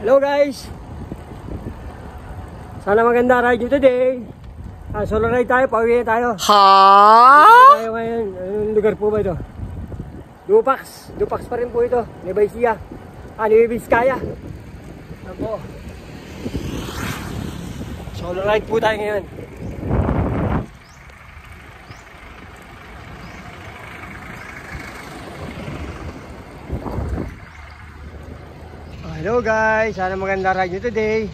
Hello guys! Sana maganda ride nyo today. Solo ride tayo, pauwi na tayo. Tayo ngayon. Anong lugar po ba ito? Dupax. Dupax pa rin po ito. Nueva Ecija. Nueva Vizcaya. Ano po? Solo ride po tayo ngayon. Hello guys, sana maganda ride nyo today.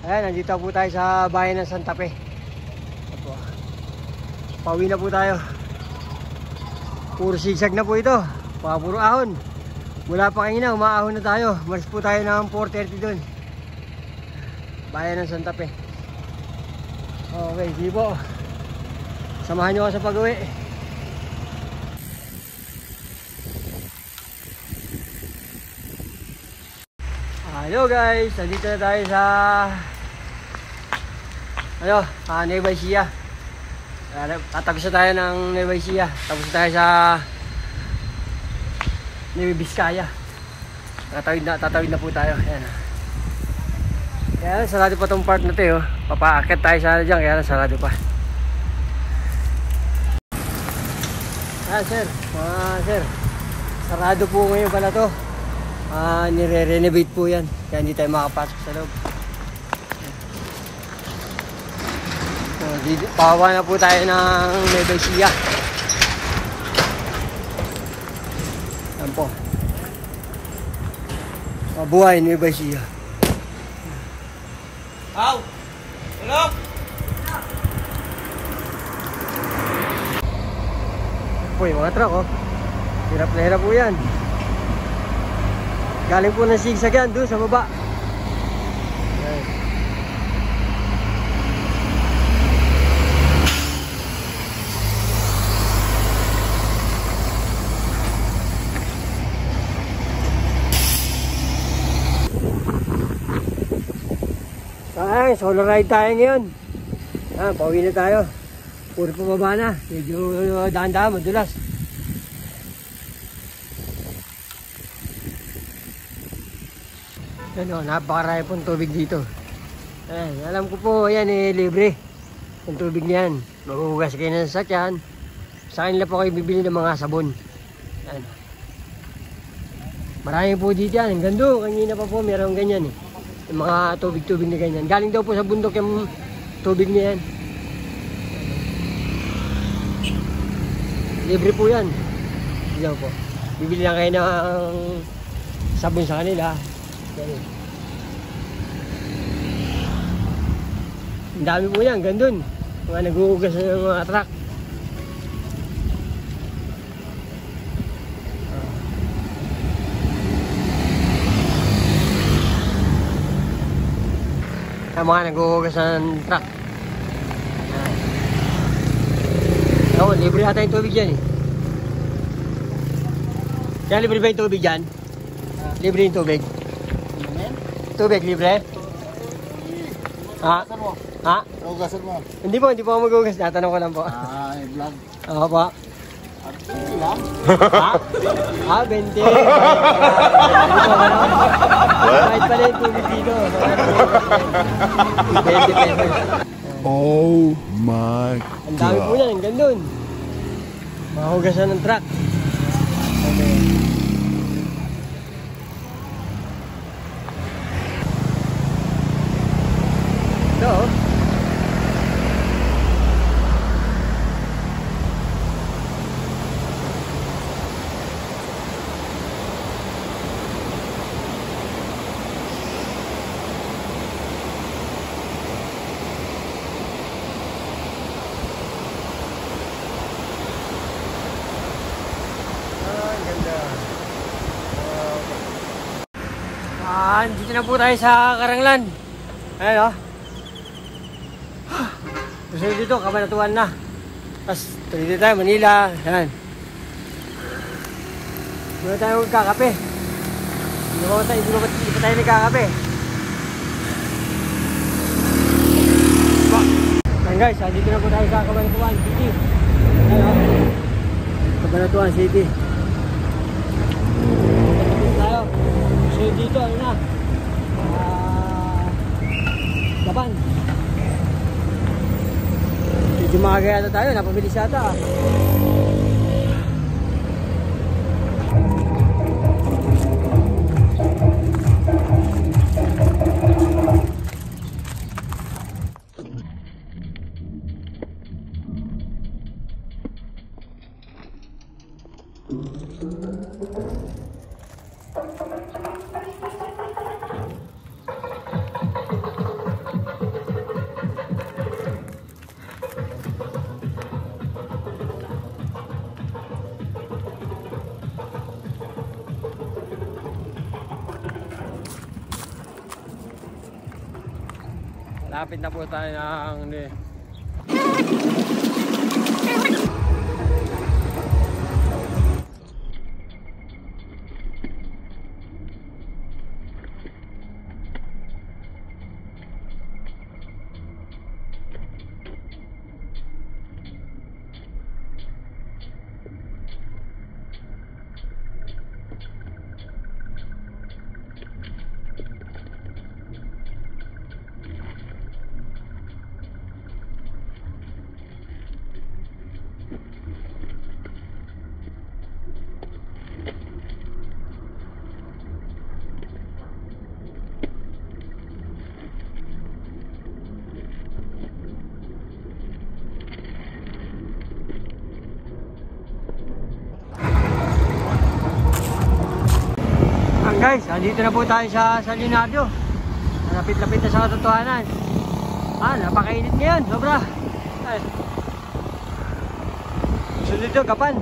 Ayan, nandito po tayo sa bayan ng Santa Fe. Pauwi na po tayo. Puro sigsag na po ito. Puro ahon. Mula pa kanina, umaahon na tayo. Malis po tayo ng 4:30 dun. Bayan ng Santa Fe. Okay, sige po. Samahan nyo ako sa pag-uwi. Hello guys, nandito na tayo sa Nueva Ecija. Tatapos na tayo ng Nueva Ecija. Tapos na tayo sa Nueva Vizcaya. Tatawid na po tayo. Ayan. Kaya sarado pa tong part na ito. Papaakit tayo sana dyan, kaya sarado pa. Sir, sir, sarado po ngayon pala to. Nire-renovate po yan. Kaya hindi tayo makapasok sa loob. Pawa na po tayo ng Nueva Ecija. Yan po. Mabuhay Nueva Ecija. How? Hello? Po yung mga truck Hirap na hirap po yan. Galing po ng sigsag yan doon sa baba. Ayan. Sayang, solo ride tayo ngayon. Pauwi na tayo. Puro pababa na. Medyo dahan-dahan, madulas. Napakarami pong tubig dito. Alam ko po, yan libre. Yung tubig niyan. Maghuhugas kayo ng sasakyan. Sa kanila po kayo bibili ng mga sabon. Ayan. Marami po dito yan. Hanggang doon, kanina pa po mayroong ganyan yung mga tubig-tubig na ganyan. Galing daw po sa bundok yung tubig niya yan. Libre po yan. Diyan po. Bibili lang kayo ng sabon sa kanila. Ang dami po yan, gandun. Mga naghuhugas ng mga truck. Mga naghuhugas ng truck. Libre ata yung tubig dyan Kaya libre ba yung tubig dyan? Libre yung tubig. Tubig, libre? Ha? Hugasan mo. Hindi po ako maghugas. Natanong ko lang po. Vlog. Oo po. Lang? Ha? 20. Kahit pala yung tubig dito. 20 pesos. Oh my God. Ang dami po yan. Ang gandun. Mahugasan ng truck. Okay. Ito ang ganda. Dito na po tayo sa Karanglan. Ayan Gusto dito, Cabanatuan na. Tapos, dito tayo, Manila. Yan. Muna tayo magkakape. Hindi pa tayo nagkakape. Yan guys, dito na po tayo sa Cabanatuan City. Cabanatuan City. Dito tayo. So dito, ano na? Umaga yata tayo, napabilis yata. Lapit na po tayo ng guys, andito na po tayo sa Leonardo. Lapit-lapit na sa katotohanan. Napakainit ngayon, sobra. Ay. Sunod ito, Gapan.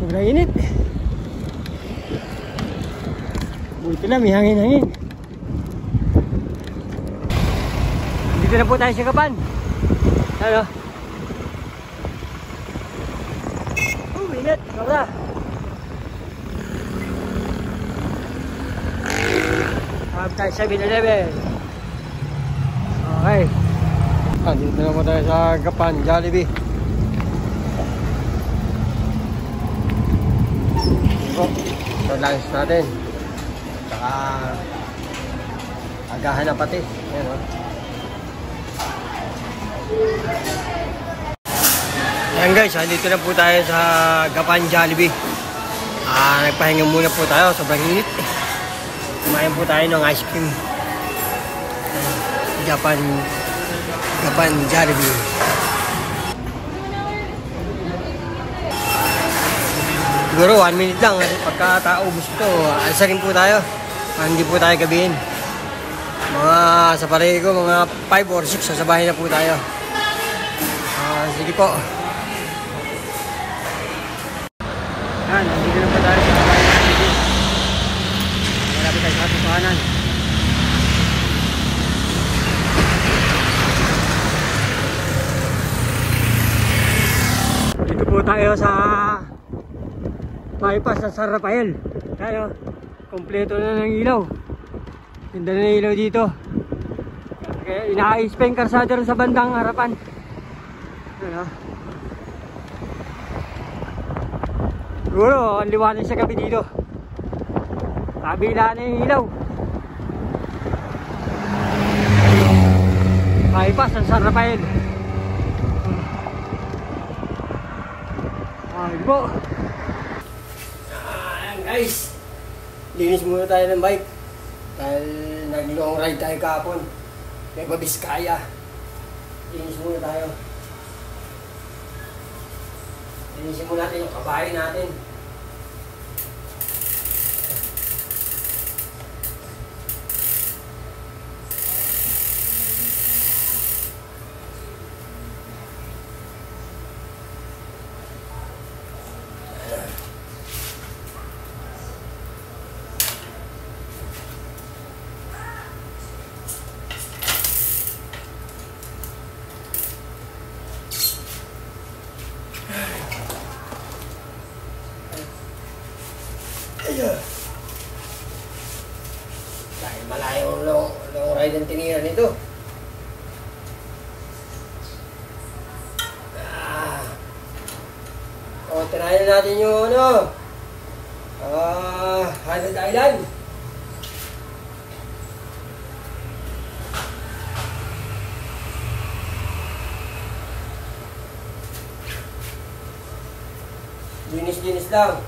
Sobrang init. Buti na, may hangin-hangin. Dito na po tayo sa Gapan. Ano? Init. Sobra. Harap tayo 7-Eleven. Okay. Dito na po tayo sa Gapan, Jollibee. Ito. Ito lunch natin. Saka agahan na pati. Ayan o. Ayan guys, dito na po tayo sa Gapan Jollibee. Nagpahinga muna po tayo, sobrang init. Kumain po tayo ng ice cream. Gapan Jollibee. Siguro 1 minute lang, pagkataubos ito, alsa rin po tayo. Hindi po tayo gabihin. Sa palagi ko, mga 5 or 6, sasabahin na po tayo. Sige po. Nandito na po tayo sa Jollibee. Malapit tayo sa katotohanan. Dito po tayo sa bypass ng San Rafael. Tayo, kompleto na ng ilaw. Ganda na ng ilaw dito. Kaya inaayos pa yung karsada rin sa bandang harapan. Ano? Siguro, ang liwanag sa gabi dito. Kabila na yung ilaw. Bypass ng San Rafael. Ay po. Ayan guys, linis muna tayo ng bike. Dahil nag-long ride tayo kahapon. May Babiskaya. Linis muna tayo. Linisin muna natin yung kabahay natin. Dahil malayong long ride ang tinira nito. tirayan natin yung ano. Haunted Island. Linis-linis lang.